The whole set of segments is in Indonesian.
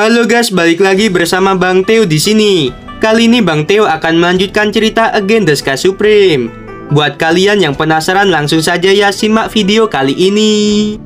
Halo guys, balik lagi bersama Bang Theo di sini. Kali ini Bang Theo akan melanjutkan cerita Again the Sky Supreme. Buat kalian yang penasaran, langsung saja ya simak video kali ini.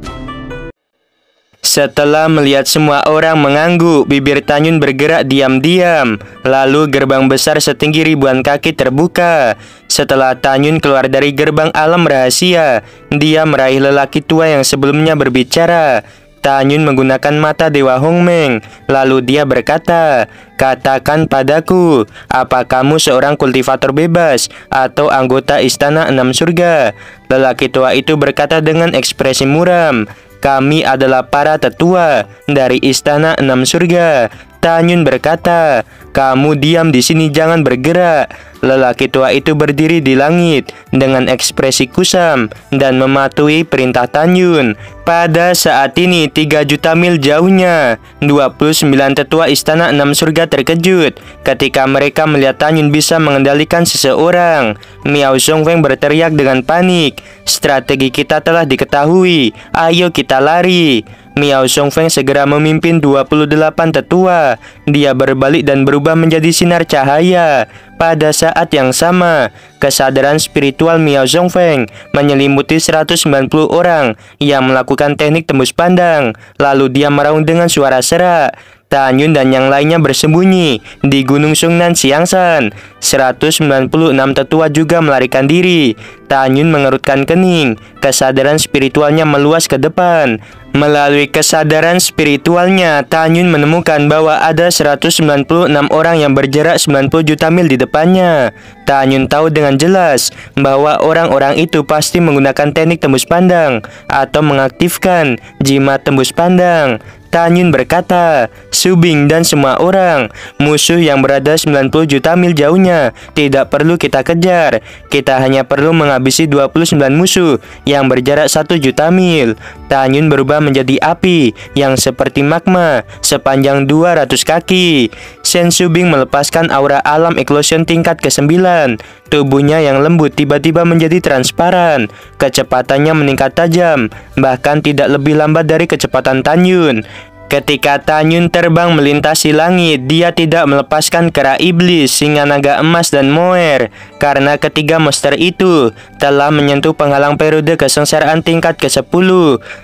Setelah melihat semua orang mengangguk, bibir Tanyun bergerak diam-diam. Lalu gerbang besar setinggi ribuan kaki terbuka. Setelah Tanyun keluar dari gerbang alam rahasia, dia meraih lelaki tua yang sebelumnya berbicara. Tanyun menggunakan mata Dewa Hongmeng. Lalu dia berkata, "Katakan padaku, apa kamu seorang kultivator bebas atau anggota Istana Enam Surga?" Lelaki tua itu berkata dengan ekspresi muram, "Kami adalah para tetua dari Istana Enam Surga." Tanyun berkata, "Kamu diam di sini, jangan bergerak." Lelaki tua itu berdiri di langit dengan ekspresi kusam dan mematuhi perintah Tanyun. Pada saat ini 3 juta mil jauhnya, 29 tetua Istana Enam Surga terkejut ketika mereka melihat Tanyun bisa mengendalikan seseorang. Miao Zhongfeng berteriak dengan panik, "Strategi kita telah diketahui, ayo kita lari." Miao Zhongfeng segera memimpin 28 tetua. Dia berbalik dan berubah menjadi sinar cahaya. Pada saat yang sama, kesadaran spiritual Miao Zhongfeng menyelimuti 190 orang yang melakukan teknik tembus pandang. Lalu dia meraung dengan suara serak. Tanyun dan yang lainnya bersembunyi di Gunung Sungnan Siangsan. 196 tetua juga melarikan diri. Tanyun mengerutkan kening. Kesadaran spiritualnya meluas ke depan. Melalui kesadaran spiritualnya, Tanyun menemukan bahwa ada 196 orang yang berjarak 90 juta mil di depannya. Tanyun tahu dengan jelas bahwa orang-orang itu pasti menggunakan teknik tembus pandang atau mengaktifkan jimat tembus pandang. Tanyun berkata, "Subing dan semua orang, musuh yang berada 90 juta mil jauhnya tidak perlu kita kejar. Kita hanya perlu menghabisi 29 musuh yang berjarak 1 juta mil." Tanyun berubah menjadi api yang seperti magma sepanjang 200 kaki. Shen Subing melepaskan aura alam eklosion tingkat ke-9. Tubuhnya yang lembut tiba-tiba menjadi transparan. Kecepatannya meningkat tajam, bahkan tidak lebih lambat dari kecepatan Tanyun. Ketika Tanyun terbang melintasi langit, dia tidak melepaskan kera iblis, singa naga emas, dan moer. Karena ketiga monster itu telah menyentuh penghalang periode kesengsaraan tingkat ke-10.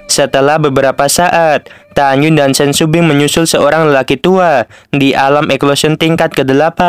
Setelah beberapa saat, Tanyun dan Shen Subing menyusul seorang lelaki tua di alam eklosion tingkat ke-8.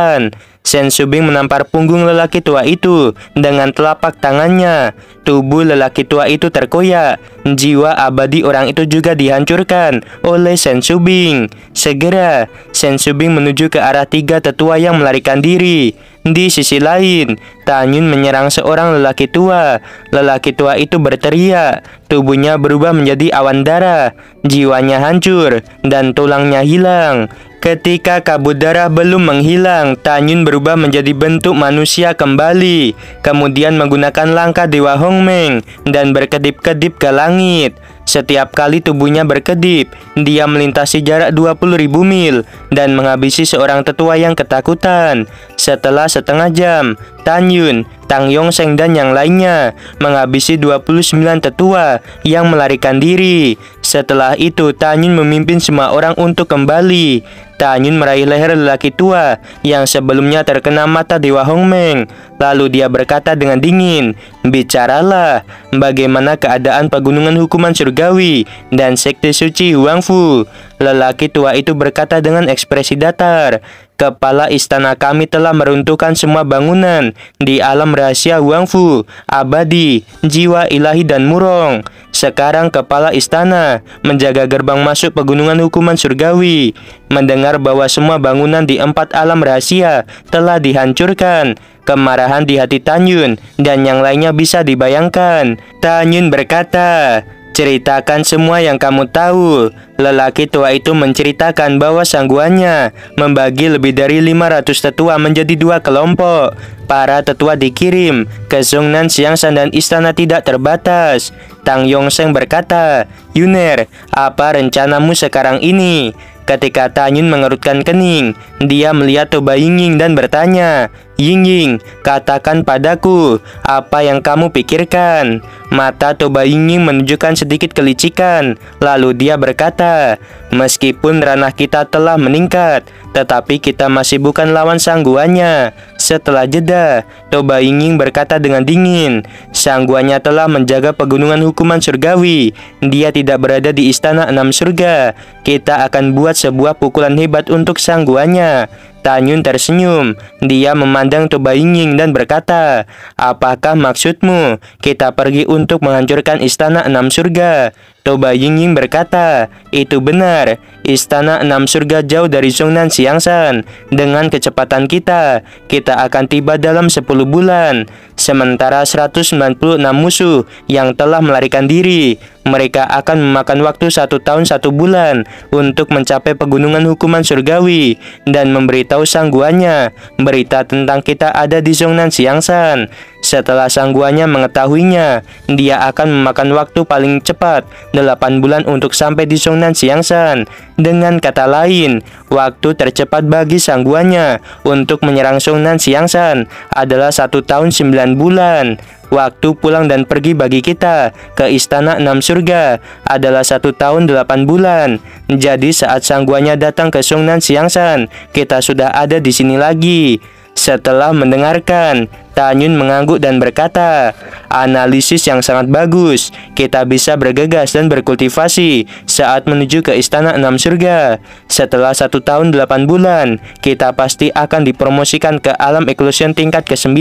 Shen Subing menampar punggung lelaki tua itu dengan telapak tangannya. Tubuh lelaki tua itu terkoyak. Jiwa abadi orang itu juga dihancurkan oleh Shen Subing. Segera, Shen Subing menuju ke arah 3 tetua yang melarikan diri. Di sisi lain, Tanyun menyerang seorang lelaki tua. Lelaki tua itu berteriak. Tubuhnya berubah menjadi awan darah. Jiwanya hancur dan tulangnya hilang. Ketika kabut darah belum menghilang, Tanyun berubah menjadi bentuk manusia kembali. Kemudian menggunakan langkah Dewa Hongmeng dan berkedip-kedip ke langit. Setiap kali tubuhnya berkedip, dia melintasi jarak 20.000 mil dan menghabisi seorang tetua yang ketakutan. Setelah setengah jam, Tanyun, Tang Yongsheng dan yang lainnya menghabisi 29 tetua yang melarikan diri. Setelah itu, Tanyun memimpin semua orang untuk kembali. Tanyun meraih leher lelaki tua yang sebelumnya terkena mata Dewa Hongmeng. Lalu dia berkata dengan dingin, "Bicaralah, bagaimana keadaan pegunungan hukuman surgawi dan sekte suci Huangfu?" Lelaki tua itu berkata dengan ekspresi datar, "Kepala istana kami telah meruntuhkan semua bangunan di alam rahasia Huangfu, abadi, jiwa ilahi, dan murong. Sekarang kepala istana menjaga gerbang masuk pegunungan hukuman surgawi." Mendengar bahwa semua bangunan di 4 alam rahasia telah dihancurkan, kemarahan di hati Tanyun dan yang lainnya bisa dibayangkan. Tanyun berkata, "Ceritakan semua yang kamu tahu." Lelaki tua itu menceritakan bahwa sangguannya membagi lebih dari 500 tetua menjadi 2 kelompok. Para tetua dikirim ke Sungnan Siangsan dan istana tidak terbatas. Tang Yongsheng berkata, "Yuner, apa rencanamu sekarang ini?" Ketika Tanyun mengerutkan kening, dia melihat Toba Ying dan bertanya, "Ying, katakan padaku, apa yang kamu pikirkan?" Mata Toba Ying menunjukkan sedikit kelicikan, lalu dia berkata, "Meskipun ranah kita telah meningkat, tetapi kita masih bukan lawan sangguannya." Setelah jeda, Toba Ying berkata dengan dingin, "Sangguannya telah menjaga pegunungan hukuman surgawi. Dia tidak berada di istana 6 surga. Kita akan buat sebuah pukulan hebat untuk sangguannya." Tanyun tersenyum. Dia memandang Toba Ying dan berkata, "Apakah maksudmu? Kita pergi untuk menghancurkan istana 6 surga?" Toba Ying berkata, "Itu benar. Istana 6 surga jauh dari Zhongnan Xiangshan. Dengan kecepatan kita akan tiba dalam 10 bulan. Sementara 196 musuh yang telah melarikan diri, mereka akan memakan waktu 1 tahun 1 bulan untuk mencapai pegunungan hukuman surgawi dan memberitahu sangguannya berita tentang kita ada di Zhongnan Xiangshan. Setelah sangguannya mengetahuinya, dia akan memakan waktu paling cepat 8 bulan untuk sampai di Zhongnan Xiangshan. Dengan kata lain, waktu tercepat bagi sangguannya untuk menyerang Zhongnan Xiangshan adalah 1 tahun 9 bulan. Waktu pulang dan pergi bagi kita ke istana 6 surga adalah 1 tahun 8 bulan. Jadi saat sangguannya datang ke Zhongnan Xiangshan, kita sudah ada di sini lagi." Setelah mendengarkan, Tanyun mengangguk dan berkata, "Analisis yang sangat bagus. Kita bisa bergegas dan berkultivasi saat menuju ke istana 6 surga. Setelah 1 tahun 8 bulan, kita pasti akan dipromosikan ke alam eklusion tingkat ke-9.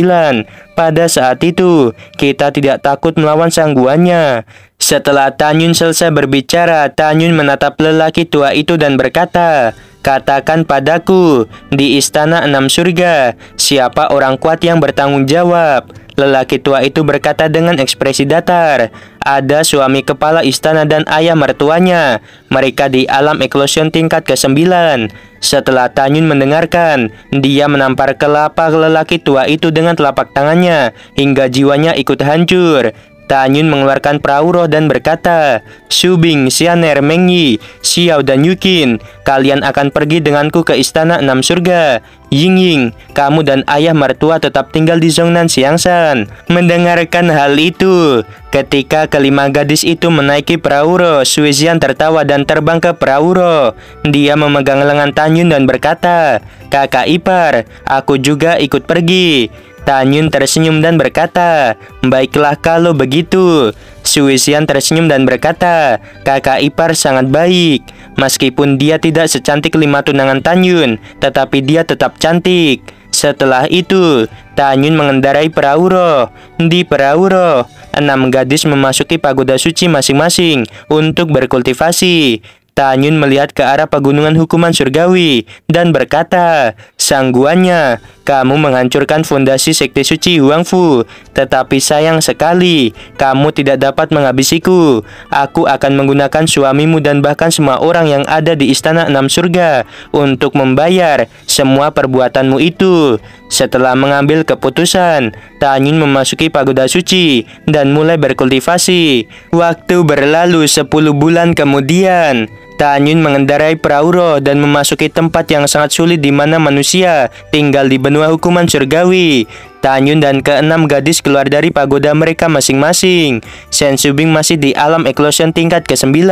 Pada saat itu, kita tidak takut melawan sangguannya." Setelah Tanyun selesai berbicara, Tanyun menatap lelaki tua itu dan berkata, "Katakan padaku, di istana 6 surga, siapa orang kuat yang bertanggung jawab?" Lelaki tua itu berkata dengan ekspresi datar, "Ada suami kepala istana dan ayah mertuanya. Mereka di alam eklosion tingkat ke-9. Setelah Tanyun mendengarkan, dia menampar kelapa lelaki tua itu dengan telapak tangannya hingga jiwanya ikut hancur. Tanyun mengeluarkan perahu roh dan berkata, "Shubing, Xianer, Mengyi, Xiao dan Yukin, kalian akan pergi denganku ke istana 6 surga. Ying, kamu dan ayah mertua tetap tinggal di Zhongnan Xiangshan." Mendengarkan hal itu, ketika kelima gadis itu menaiki perahu roh, Suizian tertawa dan terbang ke perahu roh. Dia memegang lengan Tanyun dan berkata, "Kakak ipar, aku juga ikut pergi." Tanyun tersenyum dan berkata, "Baiklah kalau begitu." Suizian tersenyum dan berkata, "Kakak ipar sangat baik. Meskipun dia tidak secantik 5 tunangan Tanyun, tetapi dia tetap cantik." Setelah itu, Tanyun mengendarai perahu roh. Di perahu roh, 6 gadis memasuki pagoda suci masing-masing untuk berkultivasi. Tanyun melihat ke arah pegunungan hukuman surgawi dan berkata, "Sangguannya, kamu menghancurkan fondasi sekte suci Huangfu, tetapi sayang sekali, kamu tidak dapat menghabisiku. Aku akan menggunakan suamimu dan bahkan semua orang yang ada di istana 6 surga untuk membayar semua perbuatanmu itu." Setelah mengambil keputusan, Tanyun memasuki pagoda suci dan mulai berkultivasi. Waktu berlalu 10 bulan kemudian, Tanyun mengendarai perahu roh dan memasuki tempat yang sangat sulit di mana manusia tinggal di benua hukuman surgawi. Tanyun dan ke-6 gadis keluar dari pagoda mereka masing-masing. Shen Shubing masih di alam eklosion tingkat ke-9.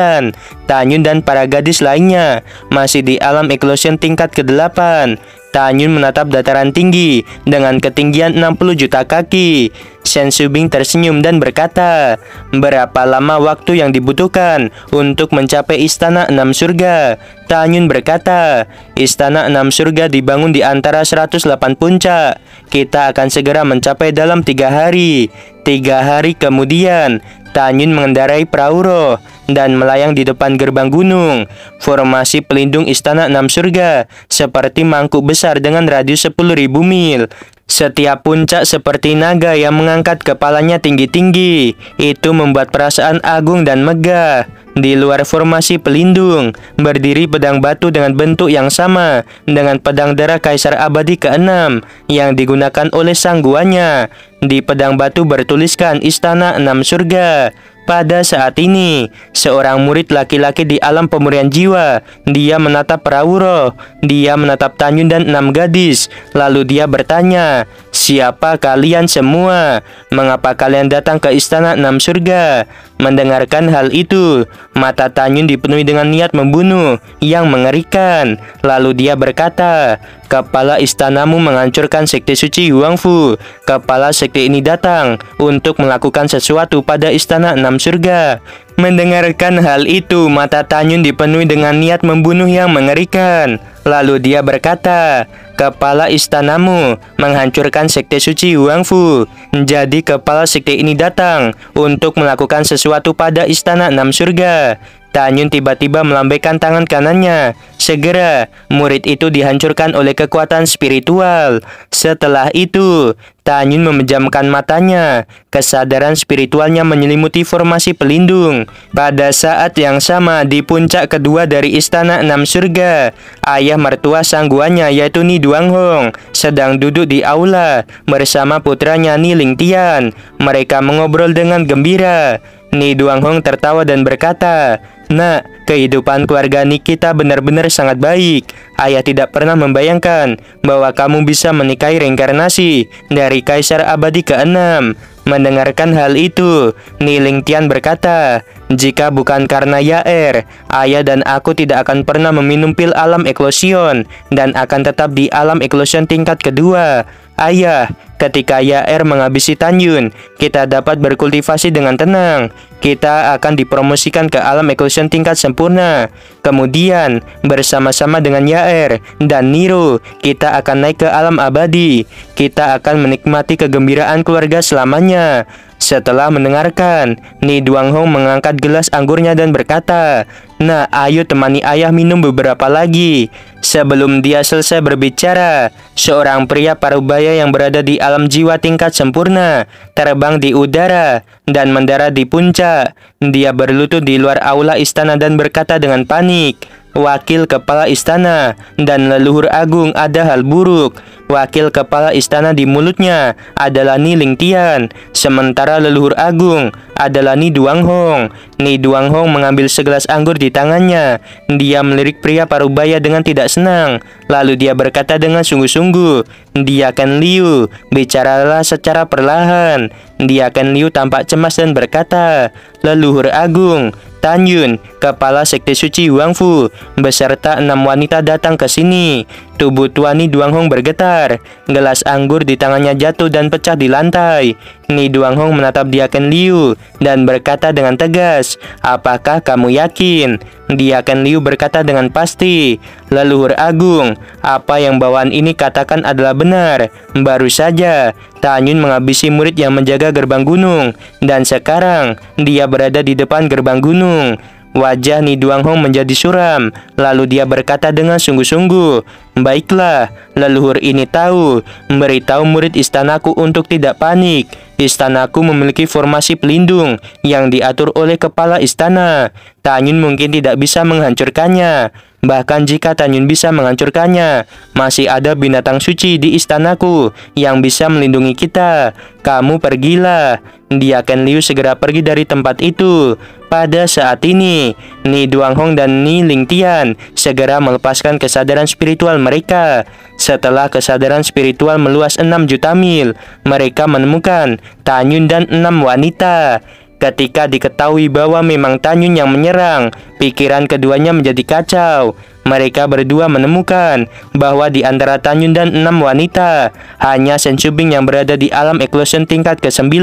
Tanyun dan para gadis lainnya masih di alam eklosion tingkat ke-8. Tanyun menatap dataran tinggi dengan ketinggian 60 juta kaki. Shen Shubing tersenyum dan berkata, "Berapa lama waktu yang dibutuhkan untuk mencapai istana 6 surga?" Tanyun berkata, "Istana 6 surga dibangun di antara 108 puncak. Kita akan segera mencapai dalam 3 hari. 3 hari kemudian, Tanyun mengendarai perahu roh dan melayang di depan gerbang gunung. Formasi pelindung istana 6 surga seperti mangkuk besar dengan radius 10.000 mil. Setiap puncak seperti naga yang mengangkat kepalanya tinggi-tinggi. Itu membuat perasaan agung dan megah. Di luar formasi pelindung, berdiri pedang batu dengan bentuk yang sama dengan pedang darah Kaisar Abadi ke-6 yang digunakan oleh sangguannya. Di pedang batu bertuliskan Istana 6 Surga. Pada saat ini, seorang murid laki-laki di alam pemurian jiwa, dia menatap perahu roh, dia menatap Tanyun dan 6 gadis, lalu dia bertanya, "Siapa kalian semua? Mengapa kalian datang ke istana 6 surga?" Mendengarkan hal itu, mata Tanyun dipenuhi dengan niat membunuh yang mengerikan. Lalu dia berkata, "Kepala istanamu menghancurkan sekte suci Huangfu. Kepala sekte ini datang untuk melakukan sesuatu pada istana 6 surga." Mendengarkan hal itu, mata Tanyun dipenuhi dengan niat membunuh yang mengerikan. Lalu dia berkata, "Kepala istanamu menghancurkan sekte suci Huangfu. Jadi kepala sekte ini datang untuk melakukan sesuatu pada istana 6 surga." Tanyun tiba-tiba melambaikan tangan kanannya. Segera, murid itu dihancurkan oleh kekuatan spiritual. Setelah itu, Tanyun memejamkan matanya. Kesadaran spiritualnya menyelimuti formasi pelindung. Pada saat yang sama, di puncak kedua dari istana 6 surga, ayah mertua sangguannya yaitu Ni Duanghong sedang duduk di aula bersama putranya Ni Lingtian. Mereka mengobrol dengan gembira. Ni Duanghong tertawa dan berkata, "Nak, kehidupan keluarga Ni kita benar-benar sangat baik. Ayah tidak pernah membayangkan bahwa kamu bisa menikahi reinkarnasi dari Kaisar Abadi ke-6. Mendengarkan hal itu, Ni Lingtian berkata, "Jika bukan karena Yaer, ayah dan aku tidak akan pernah meminum pil alam eklosion dan akan tetap di alam eklosion tingkat kedua. Ayah, ketika Yaer menghabisi Tanyun, kita dapat berkultivasi dengan tenang. Kita akan dipromosikan ke alam eklosion tingkat sempurna. Kemudian, bersama-sama dengan Yaer dan Niro, kita akan naik ke alam abadi. Kita akan menikmati kegembiraan keluarga selamanya." Setelah mendengarkan, Ni Duanghong mengangkat gelas anggurnya dan berkata, "Nah, ayo temani ayah minum beberapa lagi." Sebelum dia selesai berbicara, seorang pria parubaya yang berada di alam jiwa tingkat sempurna terbang di udara dan mendarat di puncak. Dia berlutut di luar aula istana dan berkata dengan panik, "Wakil kepala istana dan leluhur agung, ada hal buruk." Wakil kepala istana di mulutnya adalah Ni Lingtian, sementara leluhur agung adalah Ni Duanghong. Ni Duanghong mengambil segelas anggur di tangannya. Dia melirik pria parubaya dengan tidak senang. Lalu dia berkata dengan sungguh-sungguh, "Diaken Liu, bicaralah secara perlahan." Diaken Liu tampak cemas dan berkata, "Leluhur agung, Tanyun, kepala sekte suci Huangfu, beserta 6 wanita datang ke sini." Tubuh Tuan Ni Duanghong bergetar. Gelas anggur di tangannya jatuh dan pecah di lantai. Ni Duanghong menatap Diaken Liu dan berkata dengan tegas, "Apakah kamu yakin?" Diaken Liu berkata dengan pasti, "Leluhur agung, apa yang bawaan ini katakan adalah benar. Baru saja Tanyun menghabisi murid yang menjaga gerbang gunung, dan sekarang dia berada di depan gerbang gunung." Wajah Ni Duanghong menjadi suram. Lalu dia berkata dengan sungguh-sungguh, "Baiklah, leluhur ini tahu. Beritahu murid istanaku untuk tidak panik. Istanaku memiliki formasi pelindung yang diatur oleh kepala istana. Tanyun mungkin tidak bisa menghancurkannya. Bahkan jika Tanyun bisa menghancurkannya, masih ada binatang suci di istanaku yang bisa melindungi kita. Kamu pergilah." Diaken Liu segera pergi dari tempat itu. Pada saat ini, Ni Duanghong dan Ni Lingtian segera melepaskan kesadaran spiritual mereka. Setelah kesadaran spiritual meluas 6 juta mil, mereka menemukan Tanyun dan 6 wanita. Ketika diketahui bahwa memang Tanyun yang menyerang, pikiran keduanya menjadi kacau. Mereka berdua menemukan bahwa di antara Tanyun dan 6 wanita, hanya Shen Shubing yang berada di alam eklosion tingkat ke-9.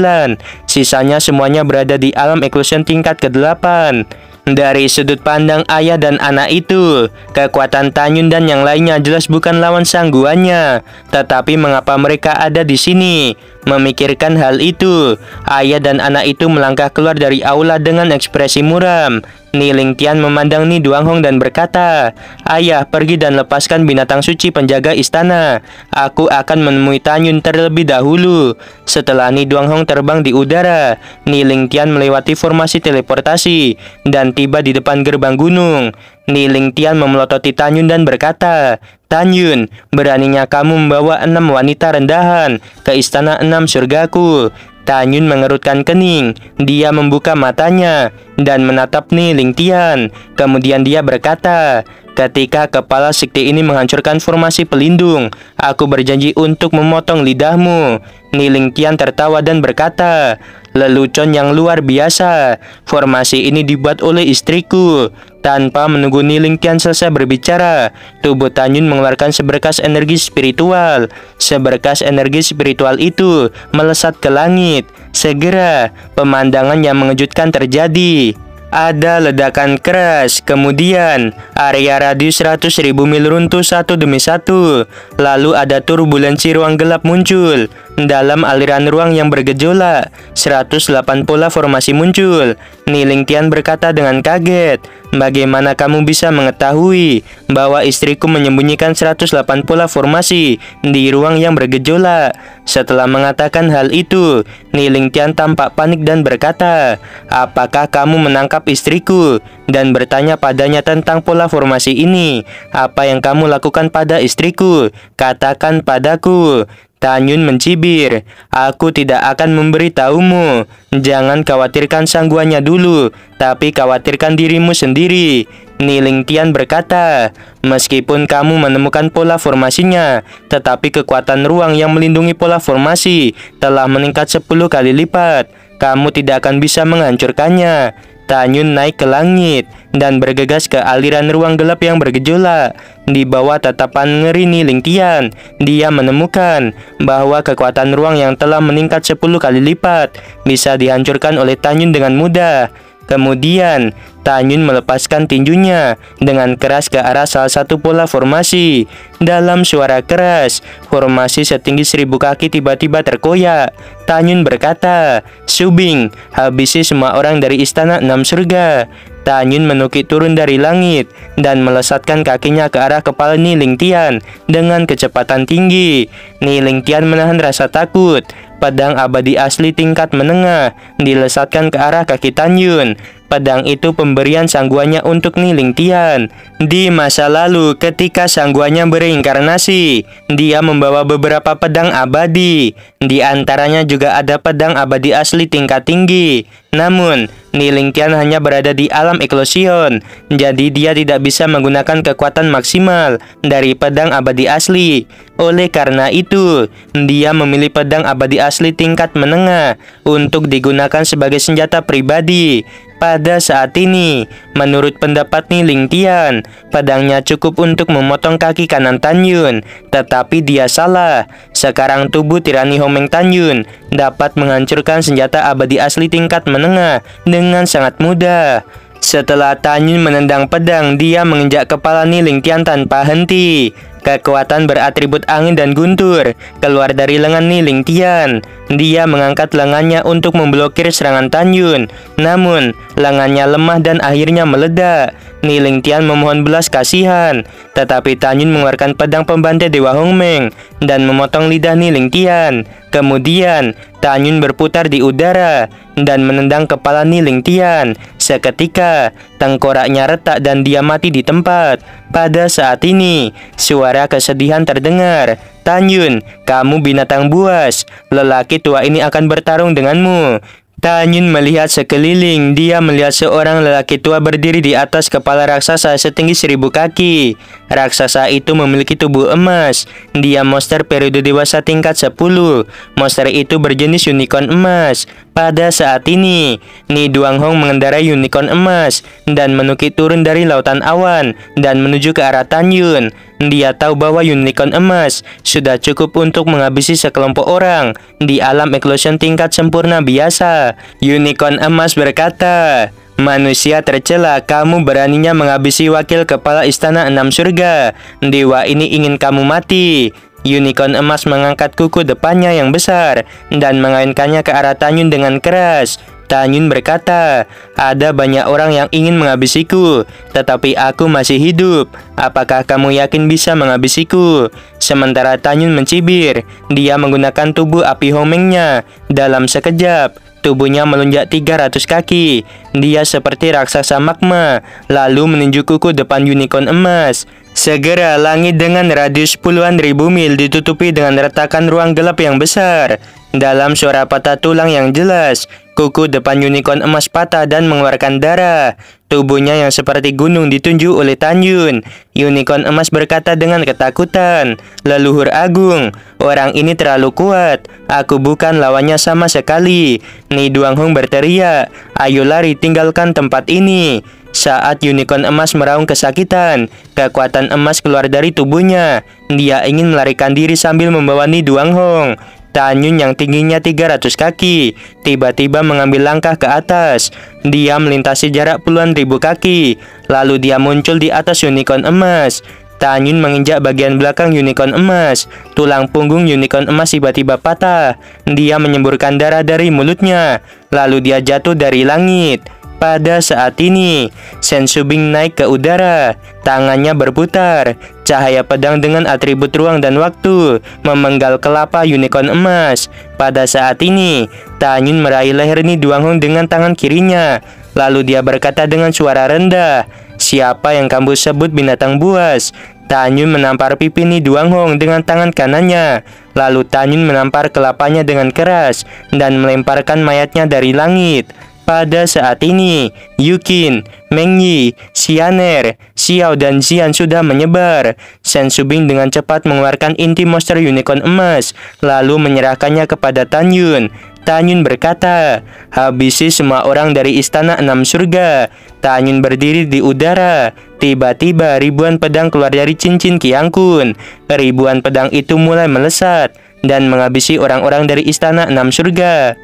Sisanya semuanya berada di alam eklosion tingkat ke-8. Dari sudut pandang ayah dan anak itu, kekuatan Tanyun dan yang lainnya jelas bukan lawan sangguannya. Tetapi mengapa mereka ada di sini? Memikirkan hal itu, ayah dan anak itu melangkah keluar dari aula dengan ekspresi muram. Ni Lingtian memandang Ni Duanghong dan berkata, "Ayah, pergi dan lepaskan binatang suci penjaga istana. Aku akan menemui Tanyun terlebih dahulu." Setelah Ni Duanghong terbang di udara, Ni Lingtian melewati formasi teleportasi dan tiba di depan gerbang gunung. Ni Lingtian memelototi Tanyun dan berkata, "Tanyun, beraninya kamu membawa 6 wanita rendahan ke istana 6 surgaku." Tanyun mengerutkan kening. Dia membuka matanya dan menatap Ni Lingtian. Kemudian dia berkata, "Ketika kepala sekte ini menghancurkan formasi pelindung, aku berjanji untuk memotong lidahmu." Ni Lingtian tertawa dan berkata, "Lelucon yang luar biasa. Formasi ini dibuat oleh istriku." Tanpa menunggu Ni Lingtian selesai berbicara, tubuh Tanyun mengeluarkan seberkas energi spiritual. Seberkas energi spiritual itu melesat ke langit. Segera, pemandangan yang mengejutkan terjadi. Ada ledakan keras, kemudian area radius 100.000 mil runtuh satu demi satu. Lalu ada turbulensi ruang gelap muncul. Dalam aliran ruang yang bergejolak, 108 pola formasi muncul. Ni Lingtian berkata dengan kaget, "Bagaimana kamu bisa mengetahui bahwa istriku menyembunyikan 108 pola formasi di ruang yang bergejolak?" Setelah mengatakan hal itu, Ni Lingtian tampak panik dan berkata, "Apakah kamu menangkap istriku dan bertanya padanya tentang pola formasi ini? Apa yang kamu lakukan pada istriku? Katakan padaku." Tanyun mencibir, "Aku tidak akan memberitahumu. Jangan khawatirkan sangguannya dulu, tapi khawatirkan dirimu sendiri." Ni Lingtian berkata, "Meskipun kamu menemukan pola formasinya, tetapi kekuatan ruang yang melindungi pola formasi telah meningkat 10 kali lipat. Kamu tidak akan bisa menghancurkannya." Tanyun naik ke langit dan bergegas ke aliran ruang gelap yang bergejolak. Di bawah tatapan ngeri Ni Lingtian, dia menemukan bahwa kekuatan ruang yang telah meningkat 10 kali lipat bisa dihancurkan oleh Tanyun dengan mudah. Kemudian, Tanyun melepaskan tinjunya dengan keras ke arah salah satu pola formasi. Dalam suara keras, formasi setinggi 1000 kaki tiba-tiba terkoyak. Tanyun berkata, "Subing, habisi semua orang dari istana 6 surga." Tanyun menukik turun dari langit dan melesatkan kakinya ke arah kepala Ni Lingtian dengan kecepatan tinggi. Ni Lingtian menahan rasa takut. Pedang abadi asli tingkat menengah dilesatkan ke arah kaki Tanyun. Pedang itu pemberian sangguannya untuk Ni Lingtian. Di masa lalu, ketika sangguannya bereinkarnasi, dia membawa beberapa pedang abadi. Di antaranya juga ada pedang abadi asli tingkat tinggi. Namun, Ni Lingtian hanya berada di alam eklosion, jadi dia tidak bisa menggunakan kekuatan maksimal dari pedang abadi asli. Oleh karena itu, dia memilih pedang abadi asli tingkat menengah untuk digunakan sebagai senjata pribadi. Pada saat ini, menurut pendapat Ni Lingtian, pedangnya cukup untuk memotong kaki kanan Tanyun, tetapi dia salah. Sekarang tubuh tirani Homeng Tanyun dapat menghancurkan senjata abadi asli tingkat menengah dengan sangat mudah. Setelah Tanyun menendang pedang, dia menginjak kepala Ni Lingtian tanpa henti. Kekuatan beratribut angin dan guntur keluar dari lengan Ni Lingtian. Dia mengangkat lengannya untuk memblokir serangan Tanyun. Namun, lengannya lemah dan akhirnya meledak. Ni Lingtian memohon belas kasihan, tetapi Tanyun mengeluarkan pedang pembantai Dewa Hongmeng dan memotong lidah Ni Lingtian. Kemudian, Tanyun berputar di udara dan menendang kepala Ni Lingtian. Seketika, tengkoraknya retak dan dia mati di tempat. Pada saat ini, suara kesedihan terdengar. "Tanyun, kamu binatang buas. Lelaki tua ini akan bertarung denganmu." Tanyun melihat sekeliling. Dia melihat seorang lelaki tua berdiri di atas kepala raksasa setinggi 1000 kaki. Raksasa itu memiliki tubuh emas. Dia monster periode dewasa tingkat 10. Monster itu berjenis unicorn emas. Pada saat ini, Ni Duanghong mengendarai unicorn emas dan menukik turun dari lautan awan dan menuju ke arah Tanyun. Dia tahu bahwa unicorn emas sudah cukup untuk menghabisi sekelompok orang di alam eklosion tingkat sempurna biasa. Unicorn emas berkata, "Manusia tercela, kamu beraninya menghabisi wakil kepala istana 6 surga. Dewa ini ingin kamu mati." Unicorn emas mengangkat kuku depannya yang besar dan mengayunkannya ke arah Tanyun dengan keras. Tanyun berkata, "Ada banyak orang yang ingin menghabisiku, tetapi aku masih hidup. Apakah kamu yakin bisa menghabisiku?" Sementara Tanyun mencibir, dia menggunakan tubuh api Homengnya. Dalam sekejap, tubuhnya melonjak 300 kaki. Dia seperti raksasa magma, lalu meninju kuku depan unicorn emas. Segera langit dengan radius puluhan ribu mil ditutupi dengan retakan ruang gelap yang besar. Dalam suara patah tulang yang jelas, kuku depan unicorn emas patah dan mengeluarkan darah. Tubuhnya yang seperti gunung ditunjuk oleh Tanyun. Unicorn emas berkata dengan ketakutan, "Leluhur agung, orang ini terlalu kuat. Aku bukan lawannya sama sekali." Ni Duanghong berteriak, "Ayo lari, tinggalkan tempat ini." Saat unicorn emas meraung kesakitan, kekuatan emas keluar dari tubuhnya. Dia ingin melarikan diri sambil membawa Ni Duanghong. Tanyun yang tingginya 300 kaki tiba-tiba mengambil langkah ke atas. Dia melintasi jarak puluhan ribu kaki, lalu dia muncul di atas unicorn emas. Tanyun menginjak bagian belakang unicorn emas. Tulang punggung unicorn emas tiba-tiba patah. Dia menyemburkan darah dari mulutnya, lalu dia jatuh dari langit. Pada saat ini, Shen Shubing naik ke udara, tangannya berputar. Cahaya pedang dengan atribut ruang dan waktu memenggal kelapa unicorn emas. Pada saat ini, Tanyun meraih leher Ni Duanghong dengan tangan kirinya. Lalu dia berkata dengan suara rendah, "Siapa yang kamu sebut binatang buas?" Tanyun menampar pipi Ni Duanghong dengan tangan kanannya. Lalu Tanyun menampar kelapanya dengan keras dan melemparkan mayatnya dari langit. Pada saat ini, Yukin, Meng Yi, Xianer, Xiao dan Xian sudah menyebar. Shen Shubing dengan cepat mengeluarkan inti monster unicorn emas, lalu menyerahkannya kepada Tanyun. Tanyun berkata, "Habisi semua orang dari istana 6 surga." Tanyun berdiri di udara. Tiba-tiba ribuan pedang keluar dari cincin Qiang Kun. Ribuan pedang itu mulai melesat dan menghabisi orang-orang dari istana 6 surga.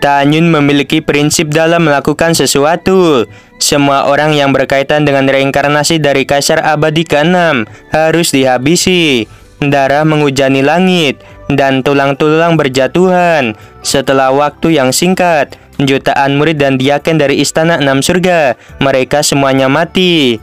Tanyun memiliki prinsip dalam melakukan sesuatu. Semua orang yang berkaitan dengan reinkarnasi dari Kaisar Abadi ke-6 harus dihabisi. Darah menghujani langit dan tulang-tulang berjatuhan. Setelah waktu yang singkat, jutaan murid dan diaken dari istana 6 surga, mereka semuanya mati.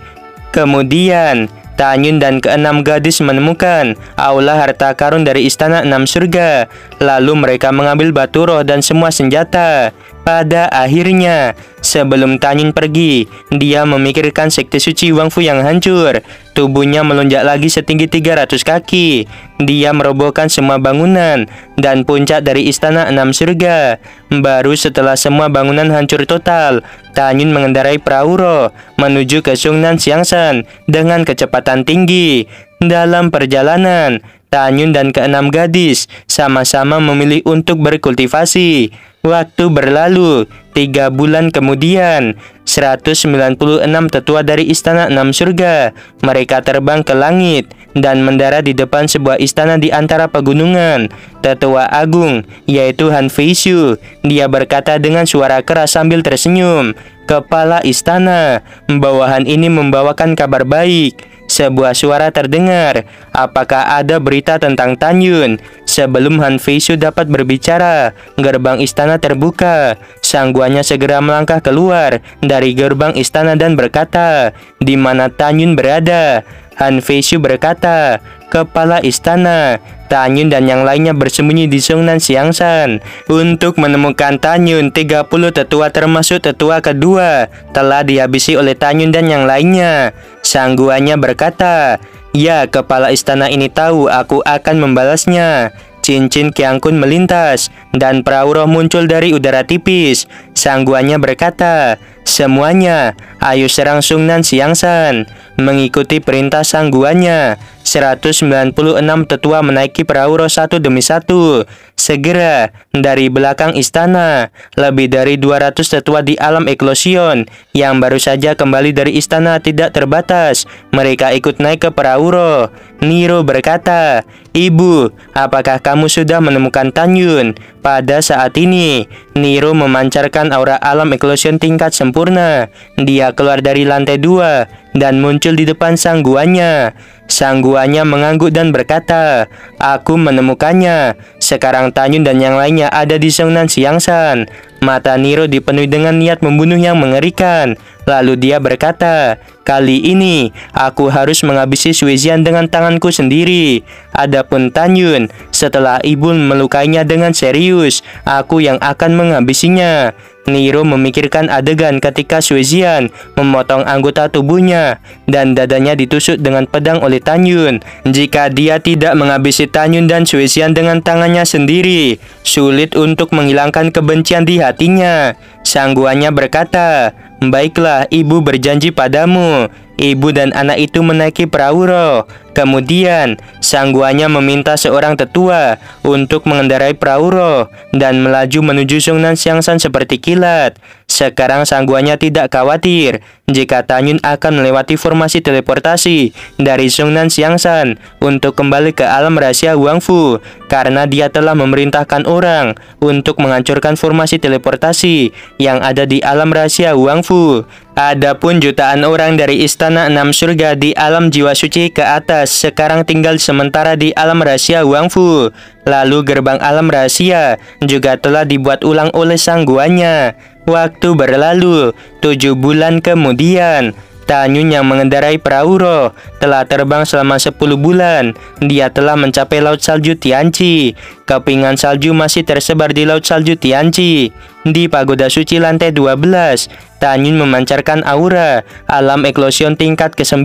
Kemudian Tanyun dan ke-6 gadis menemukan aula harta karun dari istana 6 surga. Lalu mereka mengambil batu roh dan semua senjata. Pada akhirnya, sebelum Tanyun pergi, dia memikirkan sekte suci Wangfu yang hancur. Tubuhnya melonjak lagi setinggi 300 kaki. Dia merobohkan semua bangunan dan puncak dari istana 6 surga. Baru setelah semua bangunan hancur total, Tanyun mengendarai perahu roh menuju ke Sungnan Xiangshan dengan kecepatan tinggi. Dalam perjalanan, Tanyun dan ke-6 gadis sama-sama memilih untuk berkultivasi. Waktu berlalu, 3 bulan kemudian, 196 tetua dari istana 6 surga. Mereka terbang ke langit dan mendarat di depan sebuah istana di antara pegunungan. Tetua agung, yaitu Han Feishu, dia berkata dengan suara keras sambil tersenyum, "Kepala istana, bawahan ini membawakan kabar baik." Sebuah suara terdengar, "Apakah ada berita tentang Tanyun?" Sebelum Han Feishu dapat berbicara, gerbang istana terbuka. Sang guanya segera melangkah keluar dari gerbang istana dan berkata, "Di mana Tanyun berada?" Han Feishu berkata, "Kepala istana, Tanyun dan yang lainnya bersembunyi di Sungnan Xiangshan." Untuk menemukan Tanyun, 30 tetua termasuk tetua kedua telah dihabisi oleh Tanyun dan yang lainnya. Sang guanya berkata, "Ya, kepala istana ini tahu aku akan membalasnya." Cincin Qiang Kun melintas dan perahu roh muncul dari udara tipis. Sang guanya berkata, "Semuanya, ayo serang Sungnan Xiangshan." Mengikuti perintah sang guanya, 196 tetua menaiki perahu roh satu demi satu. Segera, dari belakang istana, lebih dari 200 tetua di alam eklosion yang baru saja kembali dari istana tidak terbatas. Mereka ikut naik ke perahu roh. Niro berkata, "Ibu, apakah kamu sudah menemukan Tanyun?" Pada saat ini, Niro memancarkan aura alam eklosion tingkat sempurna. Dia keluar dari lantai 2 dan muncul di depan sang guanya. Sang guanya mengangguk dan berkata, "Aku menemukannya. Sekarang Tanyun dan yang lainnya ada di Sungnan Xiangshan." Mata Niro dipenuhi dengan niat membunuh yang mengerikan. Lalu dia berkata, "Kali ini aku harus menghabisi Suezian dengan tanganku sendiri. Adapun Tanyun, setelah ibu melukainya dengan serius, aku yang akan menghabisinya." Nero memikirkan adegan ketika Suezian memotong anggota tubuhnya dan dadanya ditusuk dengan pedang oleh Tanyun. Jika dia tidak menghabisi Tanyun dan Suezian dengan tangannya sendiri, sulit untuk menghilangkan kebencian di hatinya. Sang guanya berkata, "Baiklah, ibu berjanji padamu." Ibu dan anak itu menaiki perahu roh. Kemudian, sang guanya meminta seorang tetua untuk mengendarai perahu roh dan melaju menuju Sungnan Siangsan seperti kilat. Sekarang sang guanya tidak khawatir jika Tanyun akan melewati formasi teleportasi dari Sungnan Siangsan untuk kembali ke alam rahasia Huangfu, karena dia telah memerintahkan orang untuk menghancurkan formasi teleportasi yang ada di alam rahasia Huangfu. Adapun jutaan orang dari Istana Enam Surga di alam jiwa suci ke atas sekarang tinggal sementara di alam rahasia Huangfu. Lalu gerbang alam rahasia juga telah dibuat ulang oleh sang guanya. Waktu berlalu, 7 bulan kemudian, Tanyun yang mengendarai perahu roh telah terbang selama 10 bulan. Dia telah mencapai Laut Salju Tianqi. Kepingan salju masih tersebar di Laut Salju Tianqi. Di pagoda suci lantai 12, Tanyun memancarkan aura alam eklosion tingkat ke-9.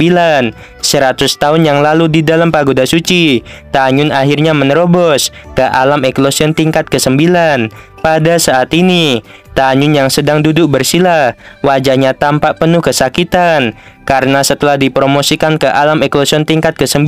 100 tahun yang lalu di dalam pagoda suci, Tanyun akhirnya menerobos ke alam eklosion tingkat ke-9. Pada saat ini, Tanyun yang sedang duduk bersila, wajahnya tampak penuh kesakitan. Karena setelah dipromosikan ke alam eklosion tingkat ke-9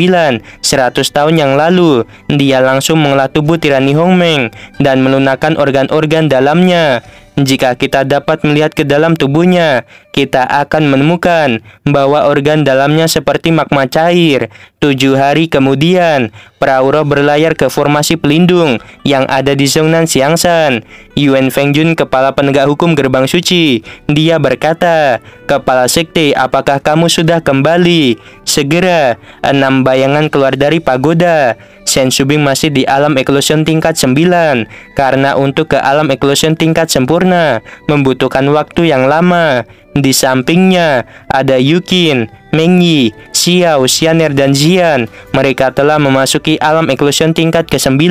100 tahun yang lalu, dia langsung mengolah tubuh tirani Hongmeng dan melunakkan organ-organ dalamnya. Jika kita dapat melihat ke dalam tubuhnya, kita akan menemukan bahwa organ dalamnya seperti magma cair. 7 hari kemudian, perahu roh berlayar ke formasi pelindung yang ada di Sungnan Siangsan. Yuan Fengjun, kepala penegak hukum gerbang suci, dia berkata, "Kepala sekte, apakah kamu sudah kembali?" Segera, 6 bayangan keluar dari pagoda. Shen Shubing masih di alam eklosion tingkat 9, karena untuk ke alam eklosion tingkat sempurna membutuhkan waktu yang lama. Di sampingnya ada Yukin, Meng Yi, Xiao, Xianer, dan Zian. Mereka telah memasuki alam eklosion tingkat ke-9.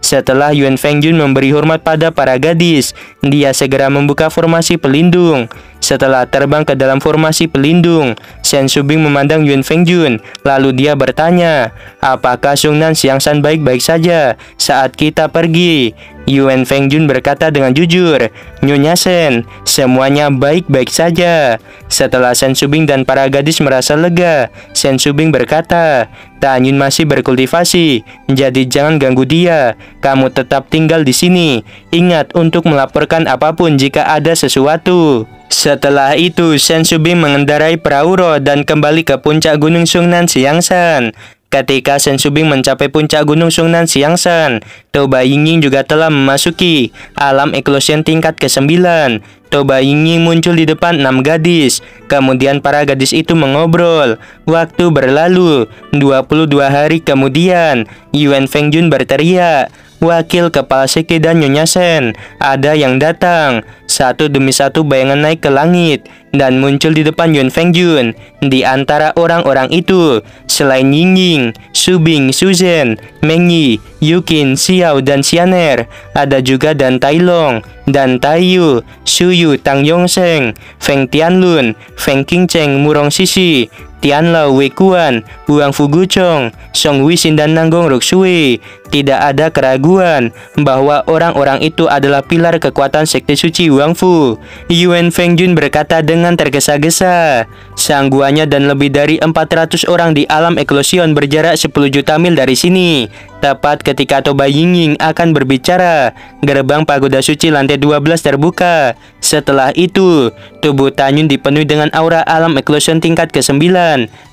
Setelah Yuan Fengjun memberi hormat pada para gadis, dia segera membuka formasi pelindung. Setelah terbang ke dalam formasi pelindung, Shen Shubing memandang Yuan Fengjun, lalu dia bertanya, "Apakah Sungnan Siangsan baik-baik saja saat kita pergi?" Yuan Fengjun berkata dengan jujur, "Nyonya Shen, semuanya baik-baik saja." Setelah Shen Shubing dan para gadis merasa lega, Shen Shubing berkata, "Tanyun masih berkultivasi, jadi jangan ganggu dia. Kamu tetap tinggal di sini. Ingat untuk melaporkan apapun jika ada sesuatu." Setelah itu, Shen Shubing mengendarai perahu roh dan kembali ke puncak Gunung Sungnan Siangsan. Ketika Shen Shubing mencapai puncak Gunung Sungnan Siangsan, Toba Yingying juga telah memasuki alam eklosion tingkat ke-9. Toba Yingying muncul di depan 6 gadis. Kemudian para gadis itu mengobrol. Waktu berlalu, 22 hari kemudian, Yuan Fengjun berteriak, "Wakil kepala sekte dan Nyonya Shen, ada yang datang." Satu demi satu bayangan naik ke langit dan muncul di depan Yuan Fengjun. Di antara orang-orang itu, selain Yingying, Shubing, Suzhen, Meng Yi, Yukin, Xiao, dan Xianer, ada juga Dan Tailong, Dan Taiyu, Suyu, Tang Yongsheng, Feng Tianlun, Feng Qingcheng, Murong Sisi, Tianlao, Wei Kuan, Huang Fuguchong, Song Wishin, dan Nanggong Ruksui. Tidak ada keraguan bahwa orang-orang itu adalah pilar kekuatan sekte suci Huangfu. Yuan Fengjun berkata dengan tergesa-gesa. Sang guanya dan lebih dari 400 orang di alam eklosion berjarak 10 juta mil dari sini. Tepat ketika Toba Yingying akan berbicara, gerbang pagoda suci lantai 12 terbuka. Setelah itu, tubuh Tanyun dipenuhi dengan aura alam eklosion tingkat ke-9.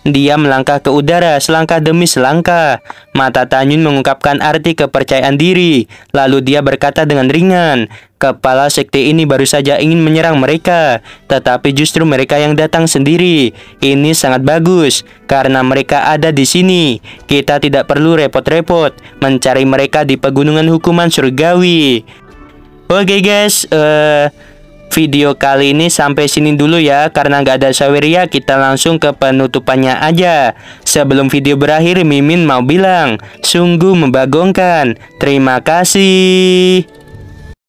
Dia melangkah ke udara selangkah demi selangkah. Mata Tanyun mengungkapkan arti kepercayaan diri. Lalu dia berkata dengan ringan, "Kepala sekte ini baru saja ingin menyerang mereka, tetapi justru mereka yang datang sendiri. Ini sangat bagus, karena mereka ada di sini. Kita tidak perlu repot-repot mencari mereka di pegunungan hukuman surgawi." Oke guys, Video kali ini sampai sini dulu ya, karena nggak ada Saweria, kita langsung ke penutupannya aja. Sebelum video berakhir, Mimin mau bilang, sungguh membagongkan. Terima kasih.